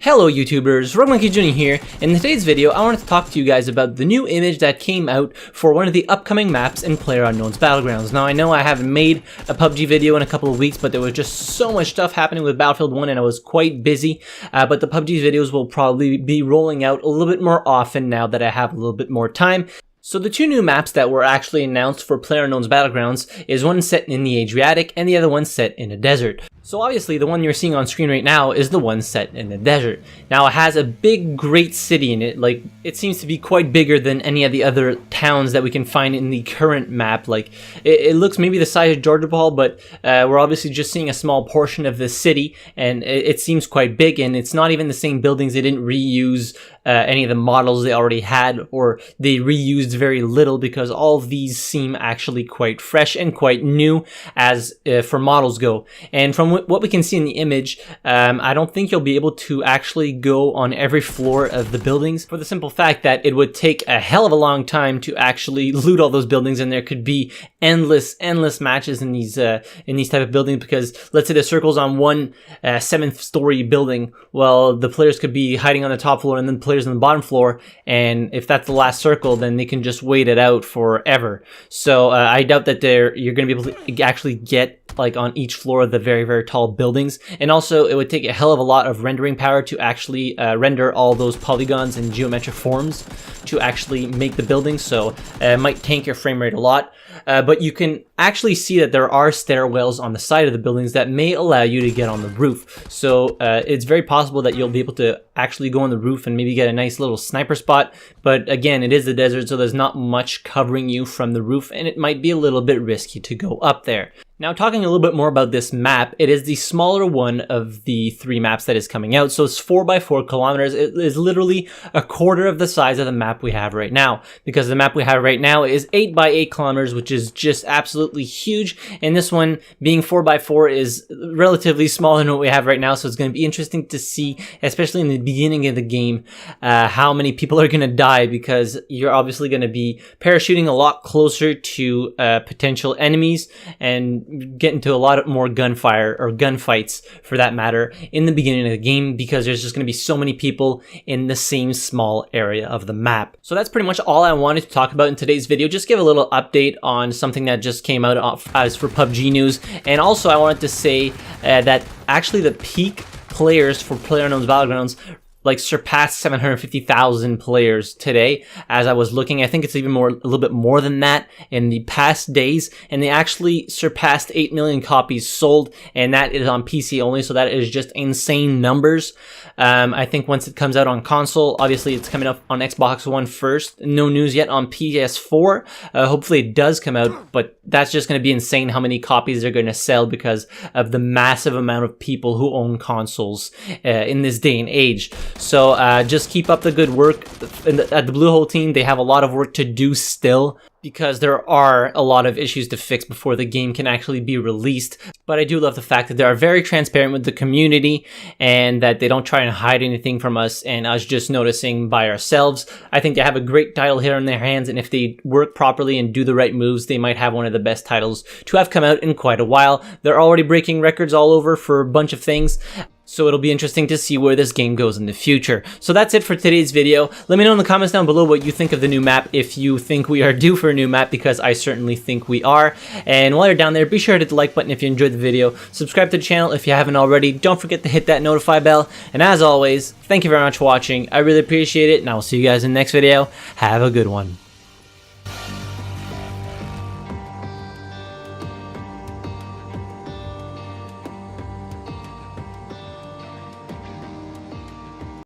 Hello YouTubers, RogueMonkeyJr here. In today's video, I wanted to talk to you guys about the new image that came out for one of the upcoming maps in PlayerUnknown's Battlegrounds. Now I know I haven't made a PUBG video in a couple of weeks, but there was just so much stuff happening with Battlefield 1 and I was quite busy. But the PUBG videos will probably be rolling out a little bit more often now that I have a little bit more time. So the two new maps that were actually announced for PlayerUnknown's Battlegrounds is one set in the Adriatic and the other one set in a desert. So obviously the one you're seeing on screen right now is the one set in the desert. Now it has a big great city in it, like it seems to be quite bigger than any of the other towns that we can find in the current map. Like it looks maybe the size of Georgia Ball, but we're obviously just seeing a small portion of the city and it seems quite big, and it's not even the same buildings. They didn't reuse any of the models they already had, or they reused very little because all of these seem actually quite fresh and quite new as for models go. And from what we can see in the image, I don't think you'll be able to actually go on every floor of the buildings, for the simple fact that it would take a hell of a long time to actually loot all those buildings, and there could be endless matches in these type of buildings. Because let's say the circle's on one 7th story building, well, the players could be hiding on the top floor and then players on the bottom floor, and if that's the last circle, then they can just wait it out forever. So I doubt that you're going to be able to actually get like on each floor of the very tall buildings. And also it would take a hell of a lot of rendering power to actually render all those polygons in geometric forms to actually make the buildings, so it might tank your frame rate a lot. But you can actually see that there are stairwells on the side of the buildings that may allow you to get on the roof. So it's very possible that you'll be able to actually go on the roof and maybe get a nice little sniper spot. But again, it is the desert, so there's not much covering you from the roof, and it might be a little bit risky to go up there. Now, talking a little bit more about this map, it is the smaller one of the 3 maps that is coming out. So it's 4 by 4 kilometers. It is literally a quarter of the size of the map we have right now, because the map we have right now is 8 by 8 kilometers, which is just absolutely huge. And this one, being 4 by 4, is relatively smaller than what we have right now. So it's going to be interesting to see, especially in the beginning of the game, how many people are going to die, because you're obviously going to be parachuting a lot closer to potential enemies and get into a lot more gunfire, or gunfights for that matter, in the beginning of the game, because there's just going to be so many people in the same small area of the map. So that's pretty much all I wanted to talk about in today's video. Just give a little update on something that just came out as for PUBG news. And also I wanted to say that actually the peak players for PlayerUnknown's Battlegrounds like surpassed 750,000 players today. As I was looking, I think it's even a little bit more than that in the past days, and they actually surpassed 8 million copies sold, and that is on PC only, so that is just insane numbers. I think once it comes out on console, obviously it's coming up on Xbox One first. No news yet on PS4. Hopefully it does come out, but that's just going to be insane how many copies they're going to sell because of the massive amount of people who own consoles in this day and age. So just keep up the good work. At the Blue Hole team, they have a lot of work to do still, because there are a lot of issues to fix before the game can actually be released. But I do love the fact that they are very transparent with the community and that they don't try and hide anything from us and us just noticing by ourselves. I think they have a great title here in their hands, and if they work properly and do the right moves, they might have one of the best titles to have come out in quite a while. They're already breaking records all over for a bunch of things, so it'll be interesting to see where this game goes in the future. So that's it for today's video. Let me know in the comments down below what you think of the new map, if you think we are due for a new map, because I certainly think we are. And while you're down there, be sure to hit the like button if you enjoyed the video. Subscribe to the channel if you haven't already. Don't forget to hit that notify bell. And as always, thank you very much for watching. I really appreciate it, and I will see you guys in the next video. Have a good one.